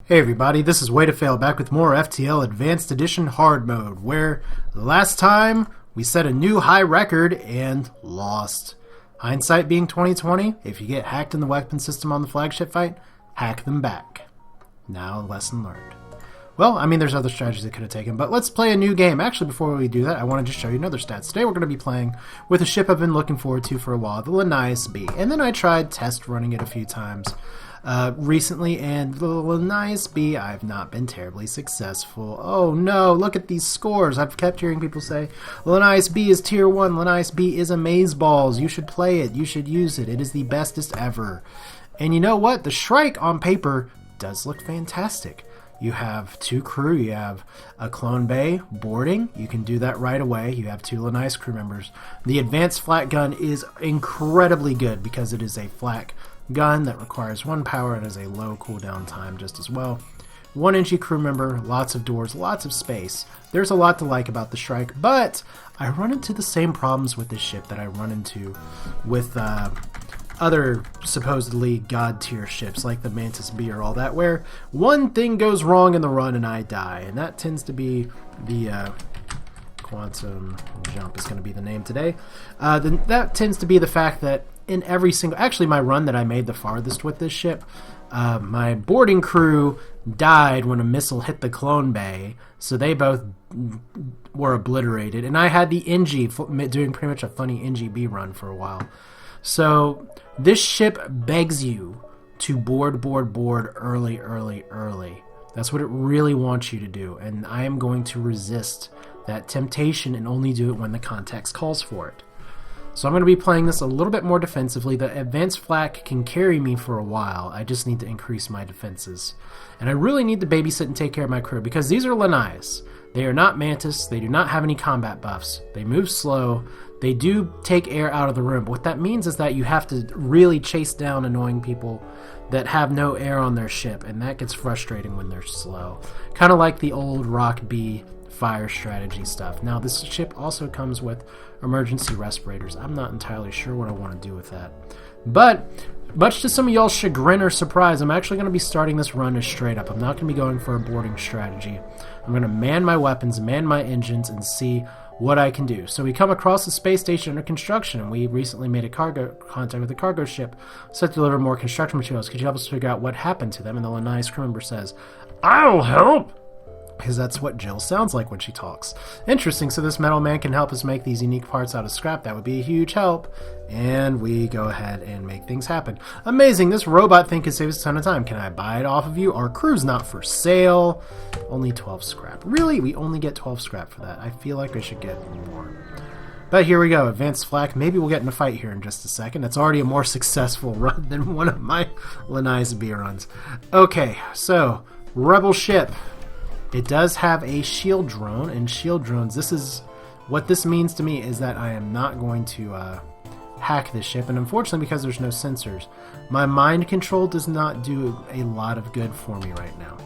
Hey everybody, this is Way to Fail back with more FTL Advanced Edition Hard Mode, where last time we set a new high record and lost. Hindsight being 2020, if you get hacked in the weapon system on the flagship fight, hack them back. Now, lesson learned. Well, I mean, there's other strategies I could have taken, but let's play a new game. Actually, before we do that, I want to just show you another stats. Today we're going to be playing with a ship I've been looking forward to for a while, the Lanius B. And then I tried test running it a few times recently, and the Lanius B, I've not been terribly successful. Oh no, look at these scores. I've kept hearing people say, Lanius B is tier 1, Lanius B is amazeballs. You should play it, you should use it. It is the bestest ever. And you know what? The Shrike on paper does look fantastic. You have 2 crew, you have a clone bay boarding, you can do that right away, you have 2 Lanius crew members. The advanced flak gun is incredibly good because it is a flak gun that requires 1 power and has a low cooldown time just as well. 1 Inchy crew member, lots of doors, lots of space. There's a lot to like about the Shrike, but I run into the same problems with this ship that I run into with other supposedly god tier ships like the Mantis B or all that, where one thing goes wrong in the run and I die, and that tends to be the Quantum Jump is going to be the name today. That tends to be the fact that in every single, actually my run that I made the farthest with this ship, my boarding crew died when a missile hit the clone bay, so they both were obliterated, and I had the NG doing pretty much a funny NGB run for a while. So this ship begs you to board early. That's what it really wants you to do, and I am going to resist that temptation and only do it when the context calls for it. So I'm going to be playing this a little bit more defensively. The advanced flak can carry me for a while. I just need to increase my defenses. And I really need to babysit and take care of my crew, because these are Lanius. They are not Mantis. They do not have any combat buffs. They move slow. They do take air out of the room. But what that means is that you have to really chase down annoying people that have no air on their ship, and that gets frustrating when they're slow. Kind of like the old Rock B fire strategy stuff. Now, this ship also comes with emergency respirators. I'm not entirely sure what I want to do with that. But much to some of y'all's chagrin or surprise, I'm actually going to be starting this run as straight up. I'm not going to be going for a boarding strategy. I'm going to man my weapons, man my engines, and see what I can do. So we come across a space station under construction, and we recently made a contact with a cargo ship set to deliver more construction materials. Could you help us figure out what happened to them? And the Lanius crew member says, I'll help! Because that's what Jill sounds like when she talks. Interesting, so this metal man can help us make these unique parts out of scrap. That would be a huge help. And we go ahead and make things happen. Amazing, this robot thing can save us a ton of time. Can I buy it off of you? Our crew's not for sale. Only 12 scrap. Really? We only get 12 scrap for that. I feel like I should get more. But here we go, advanced flak. Maybe we'll get in a fight here in just a second. It's already a more successful run than one of my Lanius B runs. Okay, so, rebel ship. It does have a shield drone, and shield drones, this is what this means to me is that I am not going to hack this ship, and unfortunately because there's no sensors, my mind control does not do a lot of good for me right now.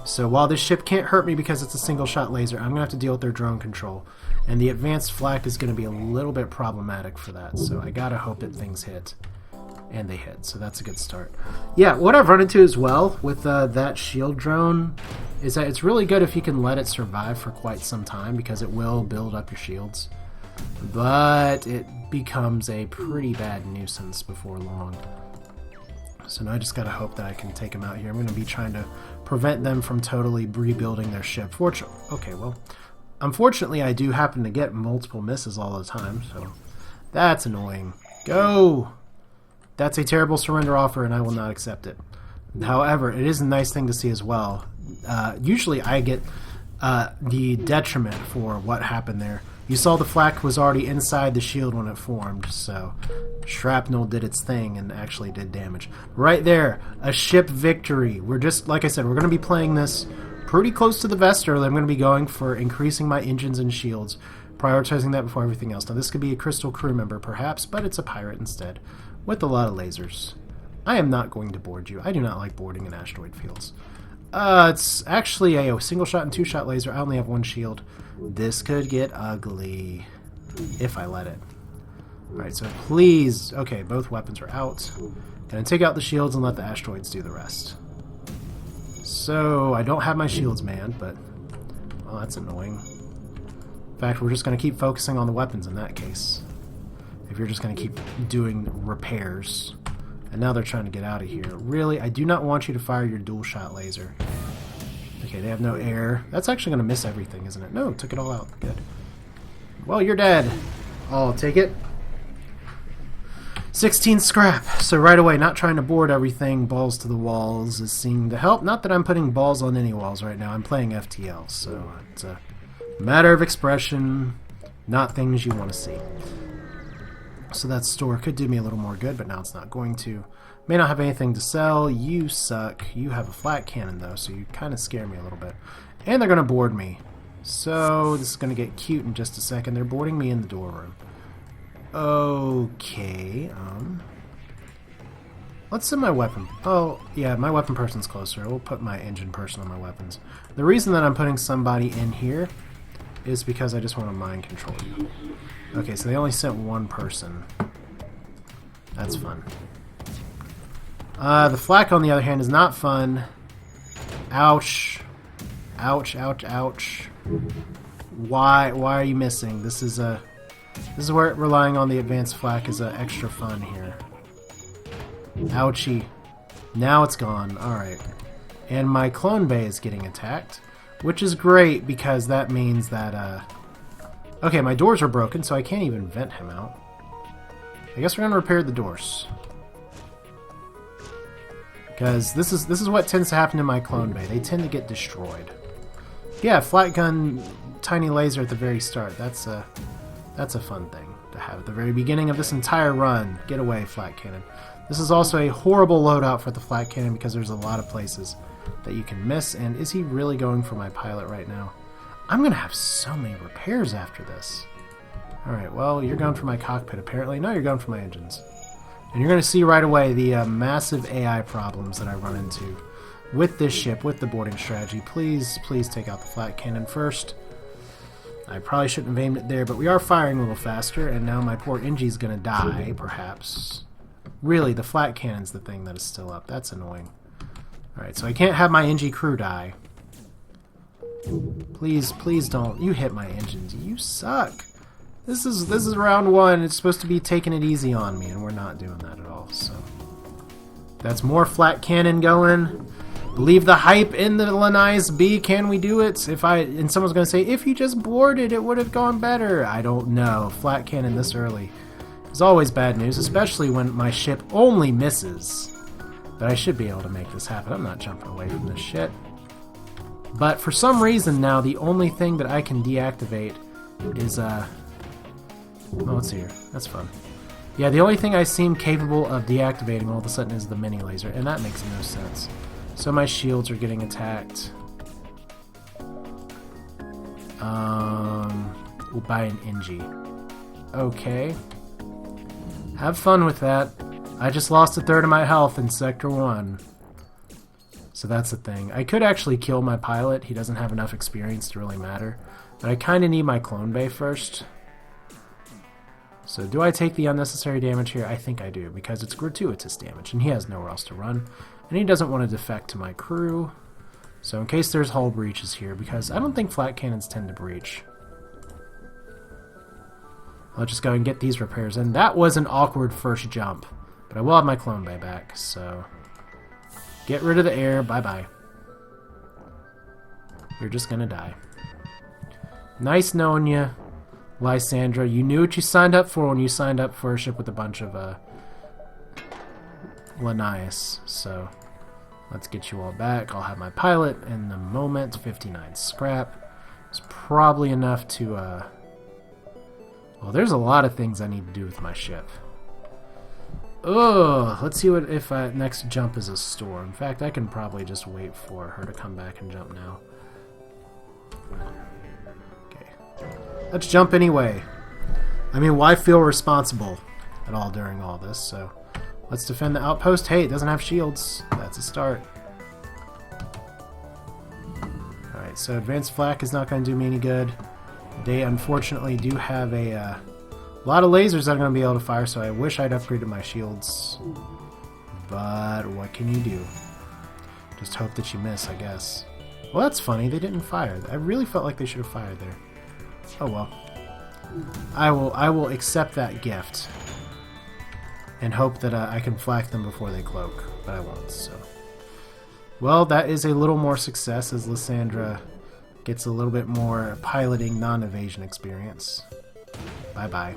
So while this ship can't hurt me because it's a single shot laser, I'm going to have to deal with their drone control, and the advanced flak is going to be a little bit problematic for that, so I gotta hope that things hit. And they hit, so that's a good start. Yeah, what I've run into as well with that shield drone is that it's really good if you can let it survive for quite some time, because it will build up your shields. But it becomes a pretty bad nuisance before long. So now I just gotta hope that I can take them out here. I'm gonna be trying to prevent them from totally rebuilding their ship. Okay, well, unfortunately I do happen to get multiple misses all the time, so that's annoying. Go! That's a terrible surrender offer, and I will not accept it. However, it is a nice thing to see as well. Usually I get the detriment for what happened there. You saw the flak was already inside the shield when it formed, so shrapnel did its thing and actually did damage. Right there, a ship victory. We're just, like I said, we're going to be playing this pretty close to the vest early. I'm going to be going for increasing my engines and shields, prioritizing that before everything else. Now this could be a crystal crew member perhaps, but it's a pirate instead, with a lot of lasers. I am not going to board you. I do not like boarding in asteroid fields. It's actually a single shot and 2-shot laser. I only have 1 shield. This could get ugly if I let it. Alright, so please... Okay, both weapons are out. Gonna take out the shields and let the asteroids do the rest. So, I don't have my shields manned, but... well, that's annoying. In fact, we're just going to keep focusing on the weapons in that case. If you're just going to keep doing repairs. And now they're trying to get out of here. Really? I do not want you to fire your dual-shot laser. Okay, they have no air. That's actually going to miss everything, isn't it? No, it took it all out. Good. Well, you're dead. I'll take it. 16 scrap. So right away, not trying to board everything, balls to the walls is seeming to help. Not that I'm putting balls on any walls right now. I'm playing FTL, so it's a matter of expression, not things you want to see. So that store could do me a little more good, but now it's not going to. May not have anything to sell. You suck. You have a flat cannon, though, so you kind of scare me a little bit. And they're going to board me. So this is going to get cute in just a second. They're boarding me in the door room. Okay, let's send my weapon. Oh, yeah, my weapon person's closer. We'll put my engine person on my weapons. The reason that I'm putting somebody in here is because I just want to mind control you. Okay, so they only sent one person. That's fun. The flak, on the other hand, is not fun. Ouch. Ouch, ouch, ouch. Why are you missing? This is where relying on the advanced flak is extra fun here. Ouchie. Now it's gone. Alright. And my clone bay is getting attacked, which is great because that means that, okay, my doors are broken, so I can't even vent him out. I guess we're going to repair the doors. Because this is what tends to happen in my clone bay. They tend to get destroyed. Yeah, flat gun, tiny laser at the very start. That's a fun thing to have at the very beginning of this entire run. Get away, flat cannon. This is also a horrible loadout for the flat cannon because there's a lot of places that you can miss. And is he really going for my pilot right now? I'm going to have so many repairs after this. Alright, well, you're going for my cockpit apparently. No, you're going for my engines. And you're going to see right away the massive AI problems that I run into with this ship, with the boarding strategy. Please, please take out the flat cannon first. I probably shouldn't have aimed it there, but we are firing a little faster, and now my poor Engi's going to die, perhaps. Really, the flat cannon's the thing that is still up. That's annoying. Alright, so I can't have my Engi crew die. Please, please don't. You hit my engines. You suck. This is round one. It's supposed to be taking it easy on me, and we're not doing that at all, so. That's more flat cannon going. Believe the hype in the Lanius B. Can we do it? And someone's going to say, if you just boarded, it would have gone better. I don't know. Flat cannon this early is always bad news, especially when my ship only misses. But I should be able to make this happen. I'm not jumping away from this shit. But for some reason now, the only thing that I can deactivate is, oh, it's here. That's fun. Yeah, the only thing I seem capable of deactivating all of a sudden is the mini laser, and that makes no sense. So my shields are getting attacked. We'll buy an Engi. Okay. Have fun with that. I just lost a third of my health in Sector 1. So that's the thing. I could actually kill my pilot. He doesn't have enough experience to really matter. But I kind of need my clone bay first. So do I take the unnecessary damage here? I think I do, because it's gratuitous damage, and he has nowhere else to run. And he doesn't want to defect to my crew. So in case there's hull breaches here, because I don't think flat cannons tend to breach. I'll just go and get these repairs in. That was an awkward first jump, but I will have my clone bay back, so get rid of the air. Bye-bye. You're just gonna die. Nice knowing you, Lysandra. You knew what you signed up for when you signed up for a ship with a bunch of Lanius. So let's get you all back. I'll have my pilot in the moment. 59 scrap. It's probably enough to well, there's a lot of things I need to do with my ship. Ugh, let's see what if next jump is a store. In fact, I can probably just wait for her to come back and jump now. Okay. Let's jump anyway. I mean, why feel responsible at all during all this? So let's defend the outpost. Hey, it doesn't have shields. That's a start. Alright, so advanced flak is not going to do me any good. They unfortunately do have a lot of lasers that I'm going to be able to fire, so I wish I'd upgraded my shields. But what can you do? Just hope that you miss, I guess. Well, that's funny. They didn't fire. I really felt like they should have fired there. Oh well. I will accept that gift and hope that I can flak them before they cloak, but I won't. So, well, that is a little more success as Lysandra gets a little bit more piloting non-evasion experience. Bye bye.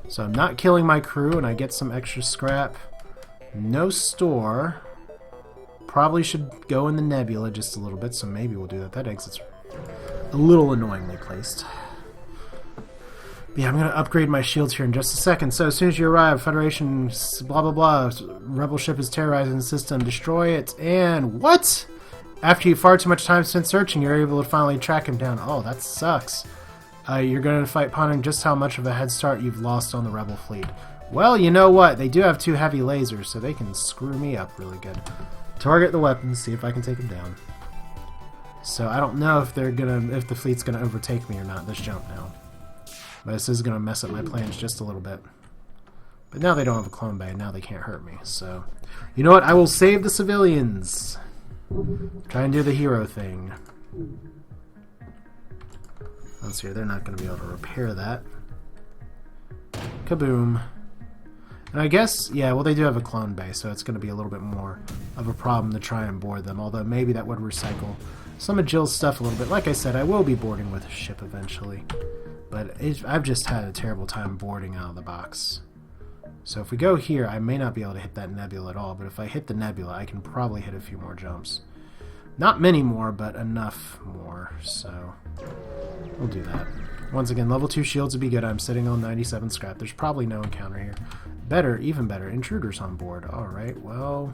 So I'm not killing my crew, and I get some extra scrap. No store. Probably should go in the nebula just a little bit, so maybe we'll do that. That exit's a little annoyingly placed. But yeah, I'm going to upgrade my shields here in just a second. So as soon as you arrive, Federation blah blah blah, rebel ship is terrorizing the system, destroy it, and what? After you far too much time spent searching, you're able to finally track him down. Oh, that sucks. You're going to fight pondering just how much of a head start you've lost on the rebel fleet. Well, you know what? They do have 2 heavy lasers, so they can screw me up really good. Target the weapons, see if I can take them down. So I don't know if if the fleet's gonna overtake me or not this jump now. But this is gonna mess up my plans just a little bit. But now they don't have a clone bay, now they can't hurt me. So you know what? I will save the civilians. Try and do the hero thing. Let's see, they're not gonna be able to repair that. Kaboom. And I guess, yeah, well, they do have a clone base, so it's going to be a little bit more of a problem to try and board them, although maybe that would recycle some of Jill's stuff a little bit. Like I said, I will be boarding with a ship eventually, but I've just had a terrible time boarding out of the box. So if we go here, I may not be able to hit that nebula at all, but if I hit the nebula, I can probably hit a few more jumps. Not many more, but enough more, so we'll do that. Once again, level 2 shields would be good. I'm sitting on 97 scrap. There's probably no encounter here. Better, even better. Intruders on board. Alright, well,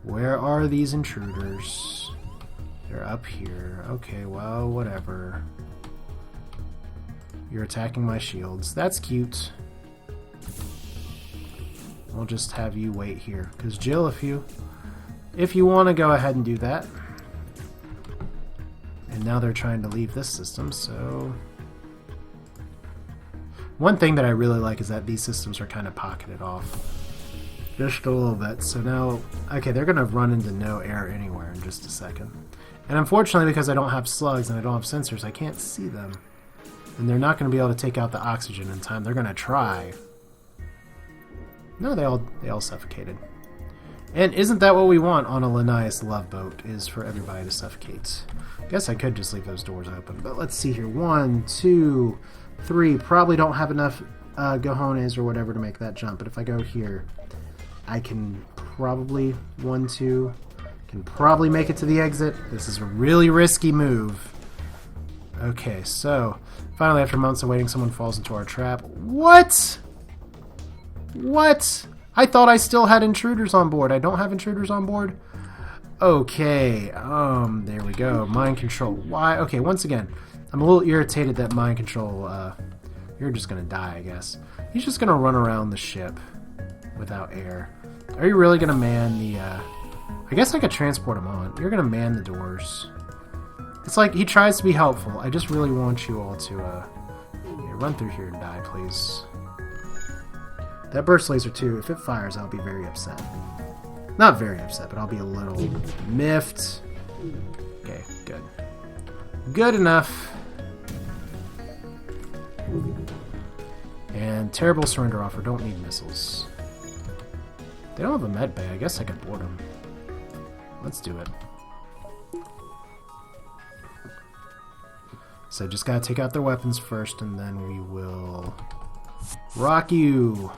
where are these intruders? They're up here. Okay, well, whatever. You're attacking my shields. That's cute. We'll just have you wait here. Because Jill, if you want to go ahead and do that. And now they're trying to leave this system, so... One thing that I really like is that these systems are kind of pocketed off. Just a little bit. So now... Okay, they're going to run into no air anywhere in just a second. And unfortunately, because I don't have slugs and I don't have sensors, I can't see them. And they're not going to be able to take out the oxygen in time. They're going to try. No, they all suffocated. And isn't that what we want on a Lanius love boat, is for everybody to suffocate? I guess I could just leave those doors open, but let's see here. 1, 2, 3. Probably don't have enough cojones or whatever to make that jump, but if I go here, I can probably, 1, 2, can probably make it to the exit. This is a really risky move. Okay, so, finally after months of waiting, someone falls into our trap. What? What? I thought I still had intruders on board. I don't have intruders on board? Okay, there we go. Mind control. Why? Okay, once again, I'm a little irritated that mind control, you're just gonna die, I guess. He's just gonna run around the ship without air. Are you really gonna man the, I guess I could transport him on. You're gonna man the doors. It's like, he tries to be helpful. I just really want you all to, yeah, run through here and die, please. That burst laser, too, if it fires, I'll be very upset. Not very upset, but I'll be a little miffed. Okay, good. Good enough. And terrible surrender offer. Don't need missiles. They don't have a med bay. I guess I could board them. Let's do it. So just gotta take out their weapons first, and then we will rock you.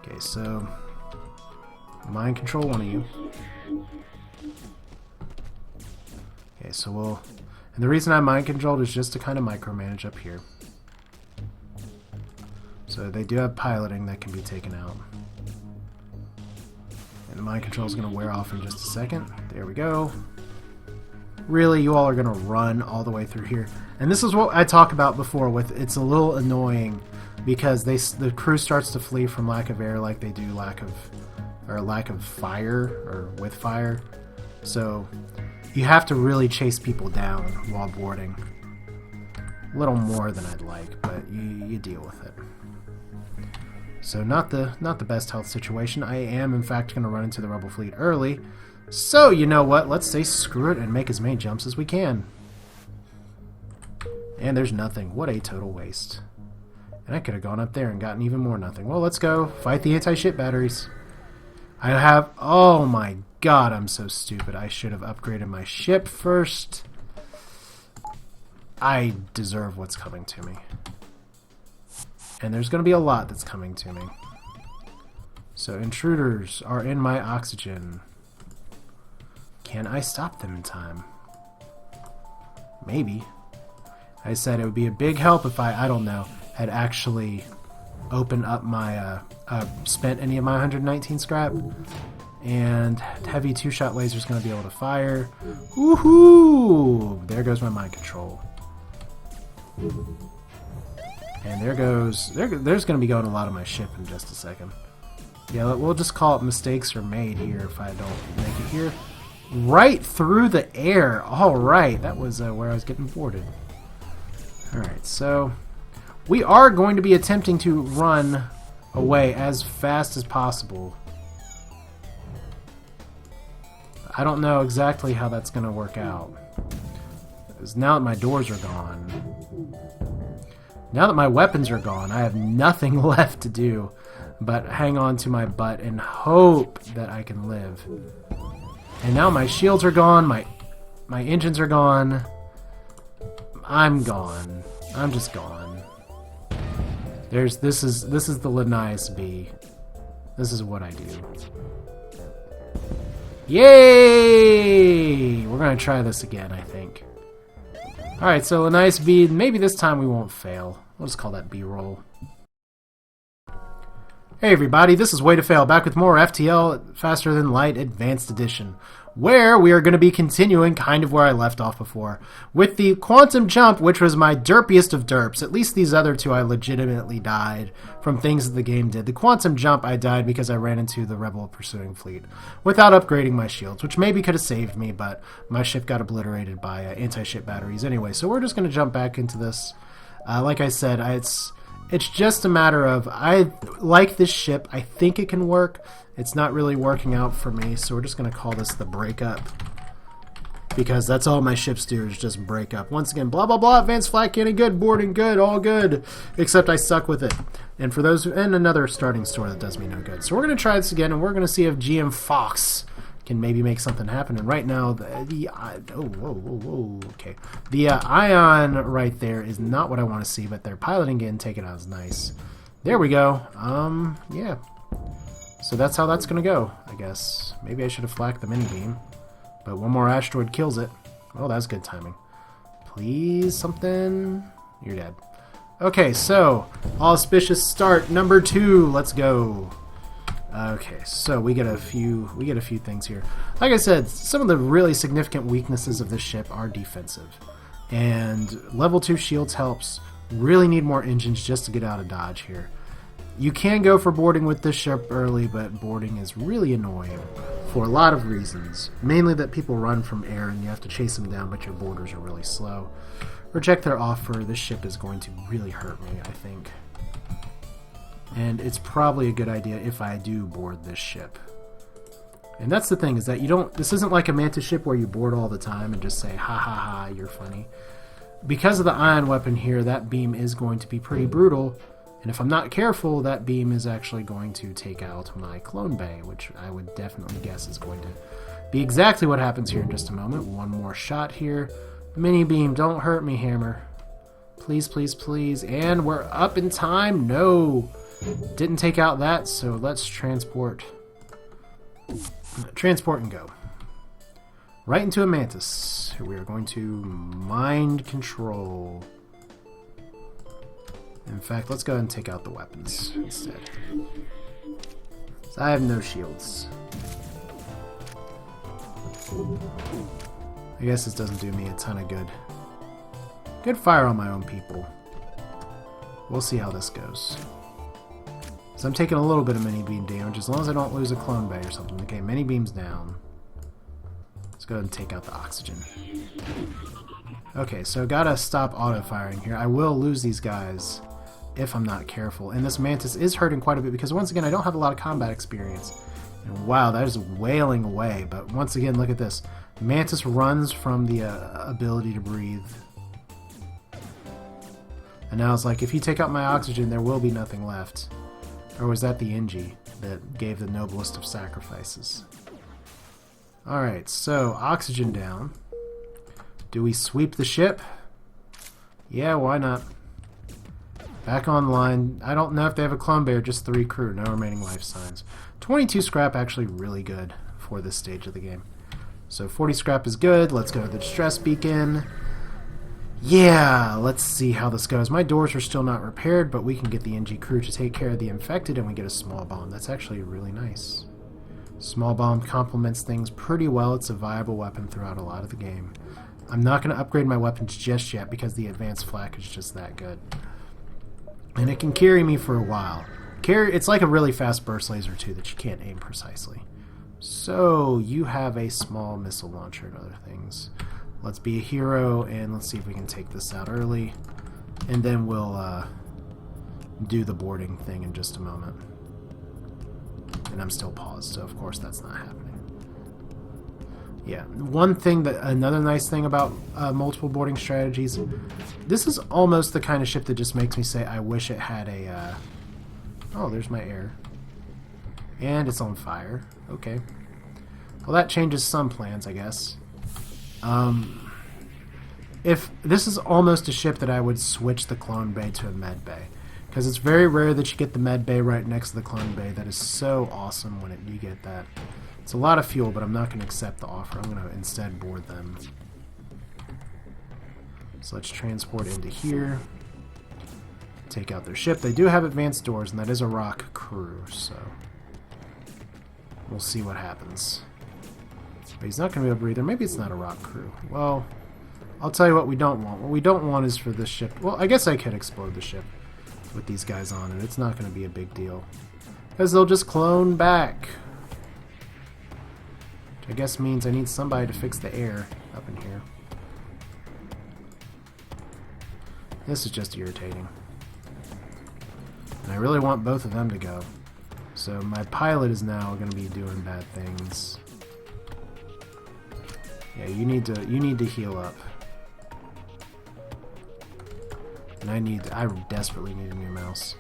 Okay, so mind control one of you. Okay, so we'll... And the reason I mind controlled is just to kind of micromanage up here. So they do have piloting that can be taken out. And the mind control is going to wear off in just a second. There we go. Really, you all are going to run all the way through here. And this is what I talked about before with it's a little annoying because the crew starts to flee from lack of air like they do lack of fire or with fire. So you have to really chase people down while boarding. A little more than I'd like, but you deal with it. So not the best health situation. I am in fact going to run into the rebel fleet early. So you know what? Let's say screw it and make as many jumps as we can. And there's nothing. What a total waste. And I could have gone up there and gotten even more nothing. Well, let's go fight the anti-ship batteries. I have... Oh my god, I'm so stupid. I should have upgraded my ship first. I deserve what's coming to me. And there's going to be a lot that's coming to me. So intruders are in my oxygen. Can I stop them in time? Maybe. I said it would be a big help if I don't know, had actually opened up my, spent any of my 119 scrap. And heavy two-shot laser's going to be able to fire. Woohoo! There goes my mind control. And there goes... There's going to be going a lot of my ship in just a second. Yeah, we'll just call it mistakes are made here if I don't make it here. Right through the air! Alright, that was where I was getting boarded. Alright, so... We are going to be attempting to run away as fast as possible. I don't know exactly how that's going to work out. Because now that my doors are gone... Now that my weapons are gone, I have nothing left to do but hang on to my butt and hope that I can live. And now my shields are gone, my engines are gone. I'm gone. I'm just gone. This is the Lanius B. This is what I do. Yay! We're gonna try this again, I think. Alright, so Lanius B, maybe this time we won't fail. We'll just call that B-roll. Hey everybody, this is Way to Fail, back with more FTL Faster Than Light Advanced Edition, where we are going to be continuing kind of where I left off before, with the quantum jump, which was my derpiest of derps. At least these other two I legitimately died from things that the game did. The quantum jump I died because I ran into the rebel pursuing fleet without upgrading my shields, which maybe could have saved me, but my ship got obliterated by anti-ship batteries anyway. So we're just going to jump back into this. Like I said, it's just a matter of, I like this ship. I think it can work. It's not really working out for me, so we're just going to call this the breakup. Because that's all my ships do, is just break up. Once again, blah, blah, blah, advanced flag cannon, good, boarding, good, all good. Except I suck with it. And for those, and another starting store that does me no good. So we're going to try this again, and we're going to see if GM Fox can maybe make something happen. And right now, the ion right there is not what I want to see, but they're piloting in, taking out is nice. There we go. Yeah. So that's how that's going to go, I guess. Maybe I should have flaked the mini-beam, but one more asteroid kills it. Oh, that's good timing. Please, something. You're dead. Okay, so auspicious start number 2. Let's go. Okay, so we get a few things here. Like I said, some of the really significant weaknesses of this ship are defensive, and level 2 shields helps. Really need more engines just to get out of dodge here. You can go for boarding with this ship early, but boarding is really annoying for a lot of reasons. Mainly that people run from air and you have to chase them down, but your boarders are really slow. Reject their offer. This ship is going to really hurt me, I think. And it's probably a good idea if I do board this ship. And that's the thing, is that you don't... This isn't like a Mantis ship where you board all the time and just say, ha ha ha, you're funny. Because of the ion weapon here, that beam is going to be pretty brutal. And if I'm not careful, that beam is actually going to take out my clone bay, which I would definitely guess is going to be exactly what happens here in just a moment. One more shot here. Mini beam, don't hurt me, Hammer. Please, please, please. And we're up in time. No. Didn't take out that, so let's transport. Transport and go. Right into a Mantis. We are going to mind control. In fact, let's go ahead and take out the weapons instead. So I have no shields. I guess this doesn't do me a ton of good. Good fire on my own people. We'll see how this goes. So I'm taking a little bit of mini beam damage, as long as I don't lose a clone bay or something. Okay, mini beam's down. Let's go ahead and take out the oxygen. Okay, so gotta stop auto-firing here. I will lose these guys if I'm not careful. And this Mantis is hurting quite a bit because, once again, I don't have a lot of combat experience. And wow, that is wailing away. But once again, look at this. Mantis runs from the ability to breathe. And now it's like, if you take out my oxygen, there will be nothing left. Or was that the Engie that gave the noblest of sacrifices? Alright, so oxygen down. Do we sweep the ship? Yeah, why not? Back online. I don't know if they have a clone bay or just 3 crew. No remaining life signs. 22 scrap, actually really good for this stage of the game. So 40 scrap is good. Let's go to the distress beacon. Yeah, let's see how this goes. My doors are still not repaired, but we can get the NG crew to take care of the infected, and we get a small bomb. That's actually really nice. Small bomb complements things pretty well. It's a viable weapon throughout a lot of the game. I'm not going to upgrade my weapons just yet because the advanced flak is just that good. And it can carry me for a while. It's like a really fast burst laser too that you can't aim precisely. So you have a small missile launcher and other things. Let's be a hero and let's see if we can take this out early. And then we'll do the boarding thing in just a moment. And I'm still paused, so of course that's not happening. Yeah, another nice thing about multiple boarding strategies, this is almost the kind of ship that just makes me say I wish it had a, oh, there's my air. And it's on fire. Okay. Well, that changes some plans, I guess. If this is almost a ship that I would switch the clone bay to a med bay. Because it's very rare that you get the med bay right next to the clone bay. That is so awesome when you get that. It's a lot of fuel, but I'm not going to accept the offer. I'm going to instead board them. So let's transport into here. Take out their ship. They do have advanced doors, and that is a rock crew, so we'll see what happens. But he's not going to be able to breathe, or maybe it's not a rock crew. Well, I'll tell you what we don't want. What we don't want is for this ship... Well, I guess I could explode the ship with these guys on it. It's not going to be a big deal. Because they'll just clone back. Which I guess means I need somebody to fix the air up in here. This is just irritating. And I really want both of them to go. So my pilot is now going to be doing bad things. Yeah, you need to heal up. And I desperately need a new mouse.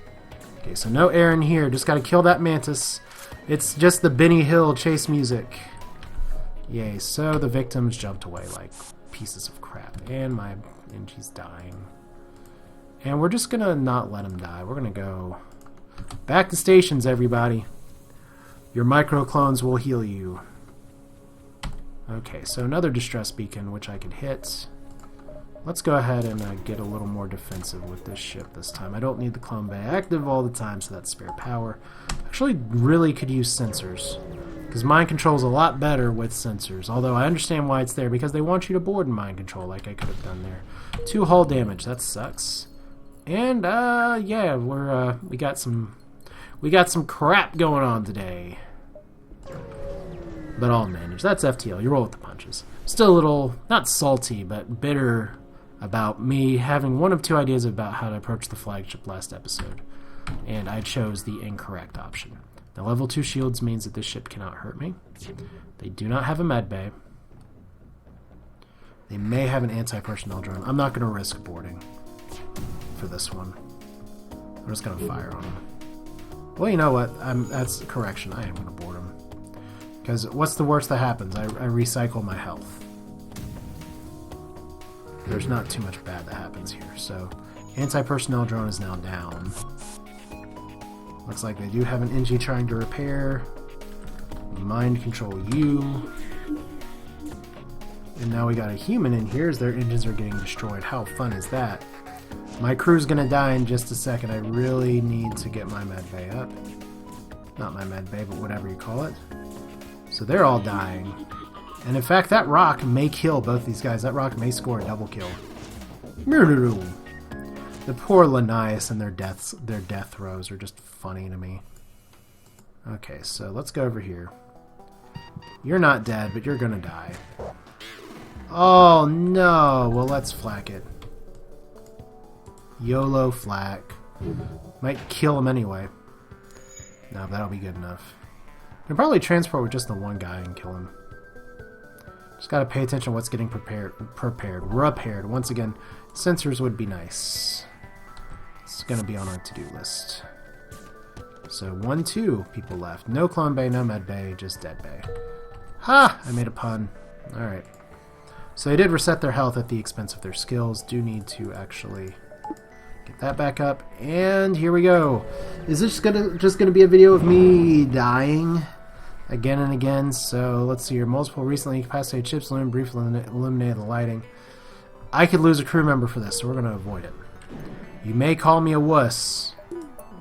Okay, so no air in here. Just got to kill that Mantis. It's just the Benny Hill chase music. Yay, so the victims jumped away like pieces of crap. And my Engie's dying. And we're just going to not let him die. We're going to go back to stations, everybody. Your micro-clones will heal you. Okay, so another distress beacon, which I could hit. Let's go ahead and get a little more defensive with this ship this time. I don't need the clone bay active all the time, so that's spare power. Actually, really could use sensors. Because mind control is a lot better with sensors. Although I understand why it's there, because they want you to board in mind control like I could have done there. 2 hull damage, that sucks. And yeah, we got some crap going on today. But I'll manage. That's FTL. You roll with the punches. Still a little, not salty, but bitter about me having one of 2 ideas about how to approach the flagship last episode. And I chose the incorrect option. The level 2 shields means that this ship cannot hurt me. They do not have a med bay. They may have an anti-personnel drone. I'm not going to risk boarding for this one. I'm just going to fire on them. Well, you know what? That's a correction. I am going to board them. Because what's the worst that happens? I recycle my health. There's not too much bad that happens here. So, anti-personnel drone is now down. Looks like they do have an NG trying to repair. Mind control you. And now we got a human in here as their engines are getting destroyed. How fun is that? My crew's gonna die in just a second. I really need to get my med bay up. Not my med bay, but whatever you call it. So they're all dying. And in fact, that rock may kill both these guys. That rock may score a double kill. The poor Lanius and their death throws are just funny to me. Okay, so let's go over here. You're not dead, but you're gonna die. Oh no! Well, let's flak it. YOLO flak. Might kill him anyway. No, that'll be good enough. I can probably transport with just the one guy and kill him. Just gotta pay attention to what's getting repaired. Once again, sensors would be nice. It's gonna be on our to-do list. So 1, 2 people left. No clone bay, no med bay, just dead bay. Ha! I made a pun. Alright. So they did reset their health at the expense of their skills. Do need to actually get that back up. And here we go. Is this just gonna be a video of me dying again and again? So let's see here. Multiple recently incapacitated ships briefly eliminated the lighting. I could lose a crew member for this, so we're gonna avoid it. You may call me a wuss,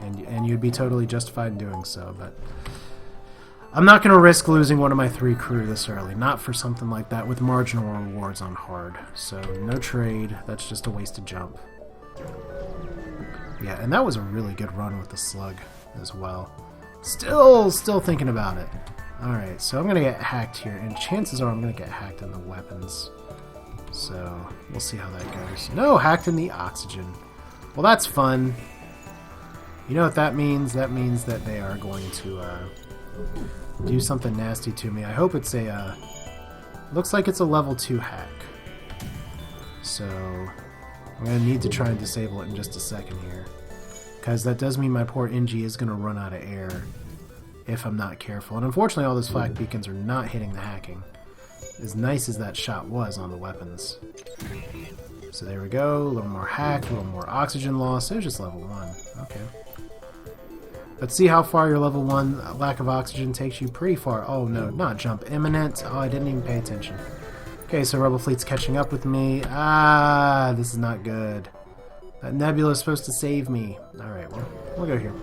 and you'd be totally justified in doing so, but I'm not going to risk losing one of my 3 crew this early. Not for something like that with marginal rewards on hard. So no trade. That's just a wasted jump. Yeah, and that was a really good run with the slug as well. Still thinking about it. Alright, so I'm going to get hacked here, and chances are I'm going to get hacked in the weapons. So we'll see how that goes. No, hacked in the oxygen. Well, that's fun. You know what that means? That means that they are going to do something nasty to me. I hope it's a... looks like it's a level 2 hack. So I'm going to need to try and disable it in just a second here. Because that does mean my poor NG is going to run out of air if I'm not careful. And unfortunately all those flak beacons are not hitting the hacking. As nice as that shot was on the weapons. So there we go. A little more hack, a little more oxygen loss. It was just level 1. Okay. Let's see how far your level 1 lack of oxygen takes you. Pretty far. Oh no, not jump imminent. Oh, I didn't even pay attention. Okay, so Rebel Fleet's catching up with me. Ah, this is not good. That nebula is supposed to save me. Alright, well, we'll go here.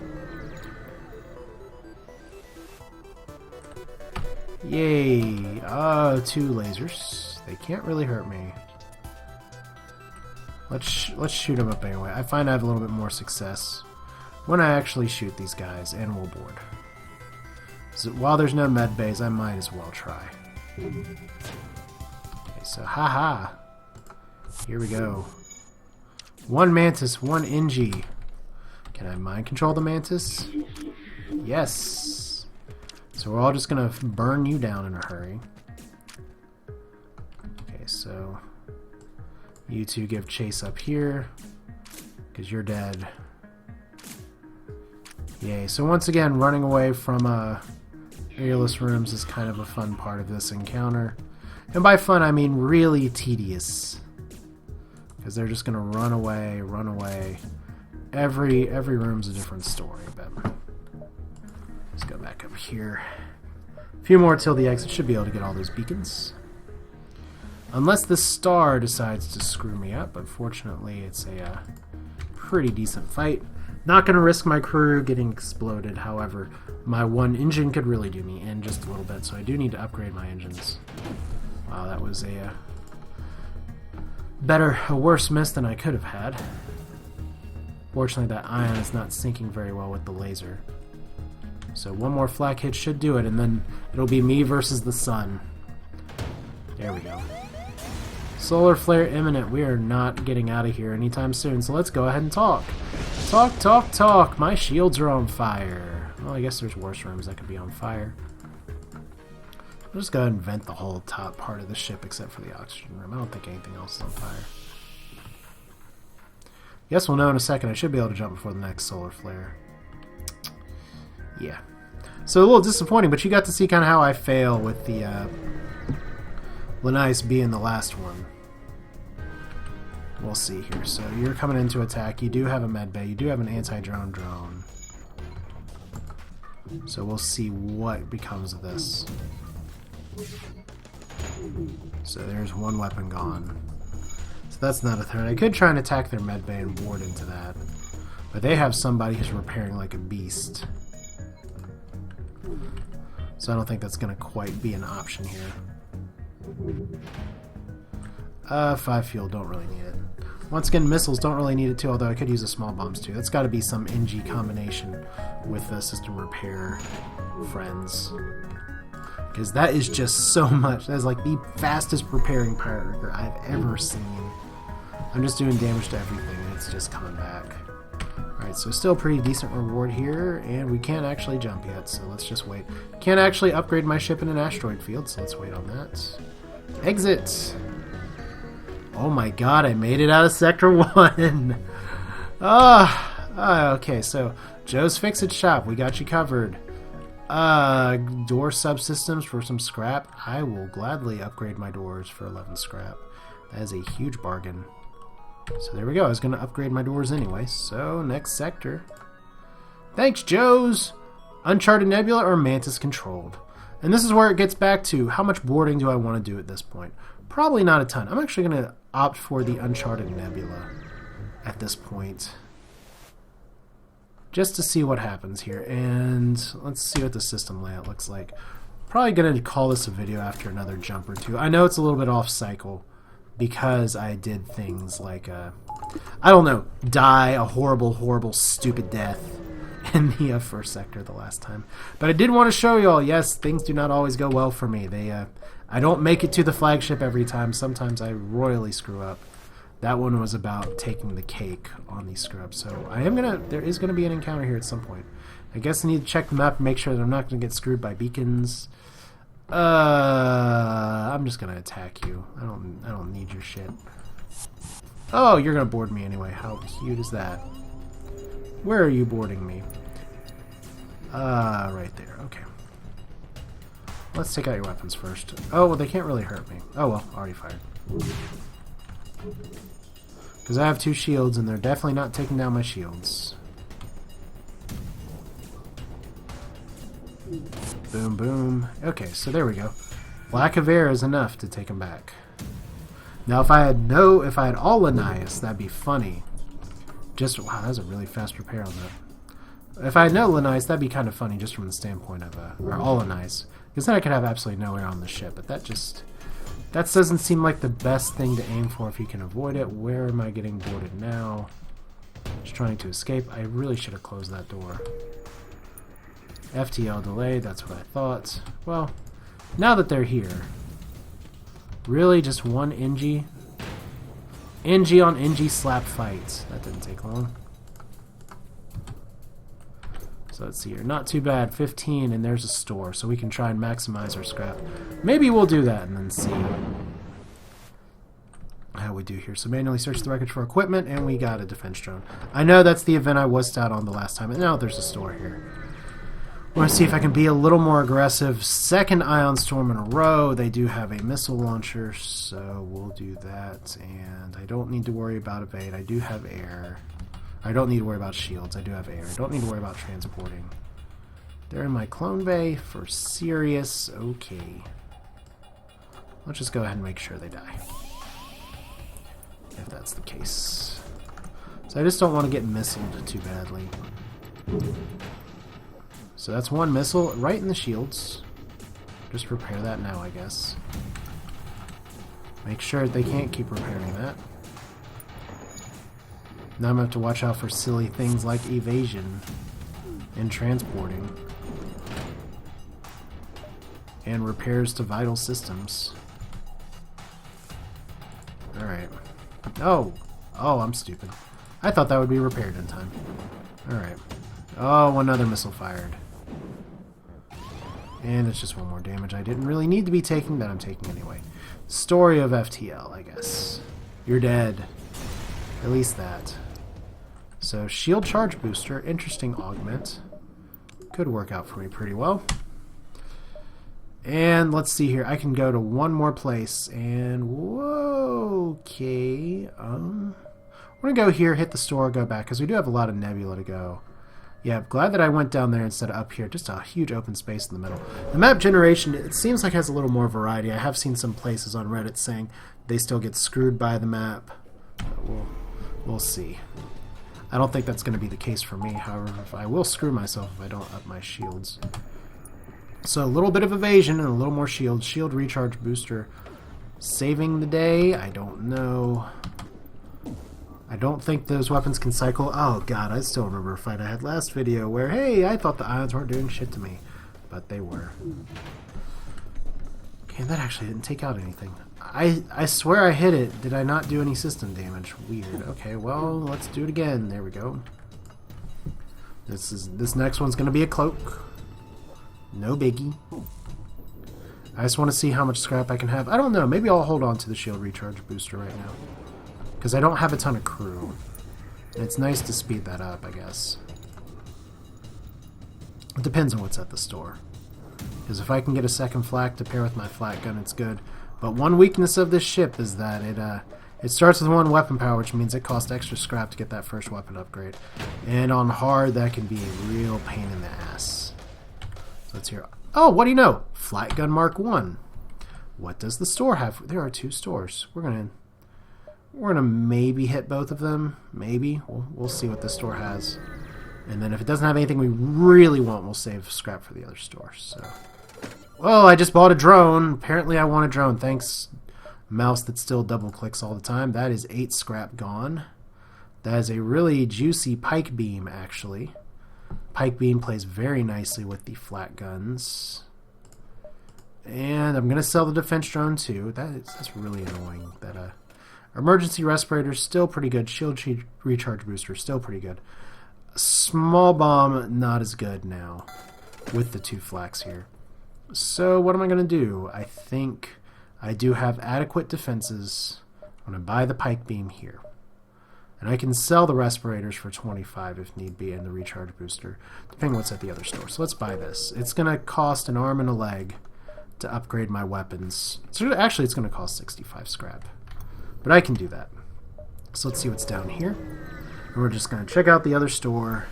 Yay. Oh, 2 lasers. They can't really hurt me. Let's shoot them up anyway. I find I have a little bit more success when I actually shoot these guys, and we'll board. So while there's no med bays, I might as well try. Okay, so haha. Here we go. 1 Mantis, 1 NG. Can I mind control the Mantis? Yes. So we're all just gonna burn you down in a hurry. Okay, so you 2 give chase up here, because you're dead. Yay, so once again, running away from airless rooms is kind of a fun part of this encounter. And by fun, I mean really tedious. Because they're just going to run away, run away. Every room's a different story, but let's go back up here. A few more till the exit. Should be able to get all those beacons. Unless the star decides to screw me up, but fortunately it's a pretty decent fight. Not going to risk my crew getting exploded, however, my 1 engine could really do me in just a little bit, so I do need to upgrade my engines. Wow, that was a worse miss than I could have had. Fortunately, that ion is not syncing very well with the laser. So 1 more flak hit should do it, and then it'll be me versus the sun. There we go. Solar flare imminent. We are not getting out of here anytime soon, so let's go ahead and talk. Talk. My shields are on fire. Well, I guess there's worse rooms that could be on fire. I'll just go ahead and vent the whole top part of the ship except for the oxygen room. I don't think anything else is on fire. Guess we'll know in a second. I should be able to jump before the next solar flare. Yeah. So a little disappointing, but you got to see kind of how I fail with the Lanius being the last one. We'll see here. So you're coming in to attack. You do have a med bay. You do have an anti-drone drone. So we'll see what becomes of this. So there's 1 weapon gone. So that's not a threat. I could try and attack their med bay and ward into that. But they have somebody who's repairing like a beast. So I don't think that's going to quite be an option here. 5 fuel, don't really need it. Once again, missiles don't really need it too, although I could use the small bombs too. That's got to be some NG combination with the system repair friends. Because that is just so much. That is like the fastest repairing pirate rigger I've ever seen. I'm just doing damage to everything and it's just coming back. Alright, Alright, so still pretty decent reward here, and we can't actually jump yet, so let's just wait. Can't actually upgrade my ship in an asteroid field, so let's wait on that. Exit! Oh my god, I made it out of Sector 1! Okay, so Joe's Fix-It Shop, we got you covered. Door subsystems for some scrap. I will gladly upgrade my doors for 11 scrap. That is a huge bargain. So there we go. I was going to upgrade my doors anyway. So next sector. Thanks, Joe's! Uncharted Nebula or Mantis controlled. And this is where it gets back to how much boarding do I want to do at this point. Probably not a ton. I'm actually going to opt for the Uncharted Nebula at this point. Just to see what happens here. And let's see what the system layout looks like. Probably going to call this a video after another jump or two. I know it's a little bit off cycle because I did things like, I don't know, die a horrible, horrible, stupid death in the first sector the last time. But I did want to show you all, yes, things do not always go well for me. I don't make it to the flagship every time. Sometimes I royally screw up. That one was about taking the cake on these screw-ups. So there is gonna be an encounter here at some point. I guess I need to check the map and make sure that I'm not gonna get screwed by beacons. I'm just gonna attack you. I don't need your shit. Oh, you're gonna board me anyway. How cute is that? Where are you boarding me? Right there. Okay. Let's take out your weapons first. Oh, well, they can't really hurt me. Oh well, already fired. Because I have 2 shields, and they're definitely not taking down my shields. Boom, boom. Okay, so there we go. Lack of air is enough to take them back. Now, if I had all Lanius, that'd be funny. Wow, that was a really fast repair on that. If I had no Lanius, that'd be kind of funny, just from the standpoint of or all Lanius, because then I could have absolutely no air on the ship. But that doesn't seem like the best thing to aim for if you can avoid it. Where am I getting boarded now? Just trying to escape. I really should have closed that door. FTL delayed, that's what I thought. Well, now that they're here, really just one NG? NG on NG slap fight. That didn't take long. So let's see here. Not too bad. 15, and there's a store, so we can try and maximize our scrap. Maybe we'll do that and then see how we do here. So manually search the wreckage for equipment, and we got a defense drone. I know that's the event I was out on the last time, and now there's a store here. I want to see if I can be a little more aggressive. Second Ion Storm in a row. They do have a missile launcher, so we'll do that. And I don't need to worry about evade. I do have air. I don't need to worry about shields. I do have air. I don't need to worry about transporting. They're in my clone bay for serious. Okay. Let's just go ahead and make sure they die. If that's the case. So I just don't want to get missiled too badly. So that's one missile right in the shields. Just repair that now, I guess. Make sure they can't keep repairing that. Now I'm going to have to watch out for silly things like evasion and transporting. And repairs to vital systems. Alright. Oh, I'm stupid. I thought that would be repaired in time. Alright. Oh, another missile fired. And it's just one more damage I didn't really need to be taking that I'm taking anyway. Story of FTL, I guess. You're dead. At least that. So, shield charge booster, interesting augment. Could work out for me pretty well. And let's see here. I can go to one more place. And, whoa, okay. I'm going to go here, hit the store, go back, because we do have a lot of nebula to go. Yeah, glad that I went down there instead of up here. Just a huge open space in the middle. The map generation, it seems like has a little more variety. I have seen some places on Reddit saying they still get screwed by the map. We'll see. I don't think that's going to be the case for me. However, I will screw myself if I don't up my shields. So a little bit of evasion and a little more shield. Shield recharge booster. Saving the day? I don't know. I don't think those weapons can cycle. Oh god, I still remember a fight I had last video where, hey, I thought the ions weren't doing shit to me. But they were. Okay, that actually didn't take out anything. I swear I hit it. Did I not do any system damage? Weird. Okay, well, let's do it again. There we go. This next one's going to be a cloak. No biggie. I just want to see how much scrap I can have. I don't know. Maybe I'll hold on to the shield recharge booster right now. Because I don't have a ton of crew. And it's nice to speed that up, I guess. It depends on what's at the store. Because if I can get a second flak to pair with my flak gun, it's good. But one weakness of this ship is that it starts with 1 weapon power, which means it costs extra scrap to get that first weapon upgrade. And on hard, that can be a real pain in the ass. So let's hear... Oh, what do you know? Flat gun Mark 1. What does the store have? There are 2 stores. We're gonna maybe hit both of them. Maybe. We'll see what the store has. And then if it doesn't have anything we really want, we'll save scrap for the other store. So, oh, I just bought a drone. Apparently I want a drone. Thanks, mouse that still double clicks all the time. That is 8 scrap gone. That is a really juicy pike beam, actually. Pike beam plays very nicely with the flat guns. And I'm going to sell the defense drone too. That's really annoying. That emergency respirator is still pretty good. Shield recharge booster still pretty good. Small bomb, not as good now with the 2 flaks here. So what am I going to do? I think I do have adequate defenses. I'm going to buy the pike beam here. And I can sell the respirators for 25 if need be and the recharge booster, depending on what's at the other store. So let's buy this. It's going to cost an arm and a leg to upgrade my weapons. So actually it's going to cost 65 scrap. But I can do that. So let's see what's down here. And we're just going to check out the other store.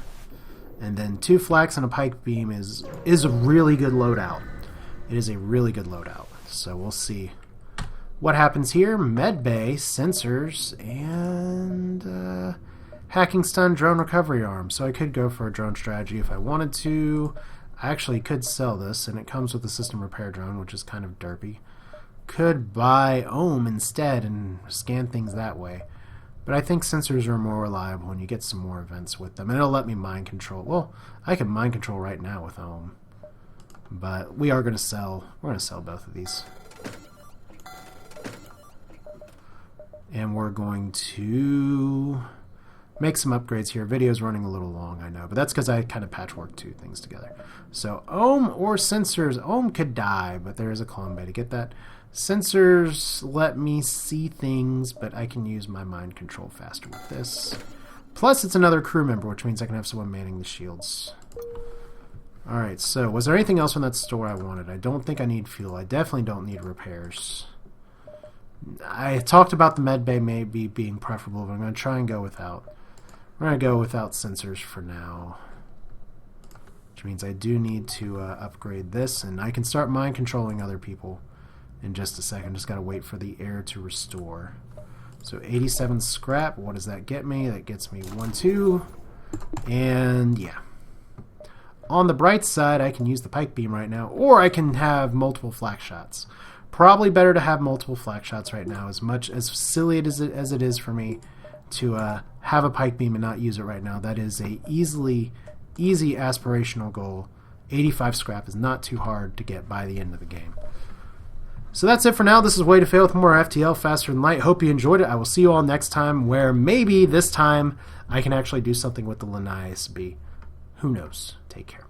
And then 2 flaks and a pike beam is a really good loadout. It is a really good loadout. So we'll see what happens here. Medbay, sensors, and hacking stun, drone recovery arm. So I could go for a drone strategy if I wanted to. I actually could sell this, and it comes with a system repair drone, which is kind of derpy. Could buy Ohm instead and scan things that way. But I think sensors are more reliable when you get some more events with them. And it'll let me mind control. Well, I can mind control right now with Ohm. But we are going to sell. We're going to sell both of these. And we're going to make some upgrades here. Video's running a little long, I know. But that's because I kind of patchworked 2 things together. So Ohm or sensors. Ohm could die, but there is a clone bay to get that. Sensors let me see things, but I can use my mind control faster with this. Plus, it's another crew member, which means I can have someone manning the shields. Alright, so was there anything else in that store I wanted? I don't think I need fuel. I definitely don't need repairs. I talked about the med bay maybe being preferable, but I'm going to try and go without. We're going to go without sensors for now. Which means I do need to upgrade this, and I can start mind controlling other people in just a second. Just got to wait for the air to restore. So 87 scrap. What does that get me? That gets me 1, 2. And yeah. On the bright side, I can use the pike beam right now, or I can have multiple flak shots. Probably better to have multiple flak shots right now, as much as silly as it is for me to have a pike beam and not use it right now. That is a easy aspirational goal. 85 scrap is not too hard to get by the end of the game. So that's it for now. This is Way to Fail with more FTL Faster Than Light. Hope you enjoyed it. I will see you all next time, where maybe this time I can actually do something with the Lanius B. Who knows? Take care.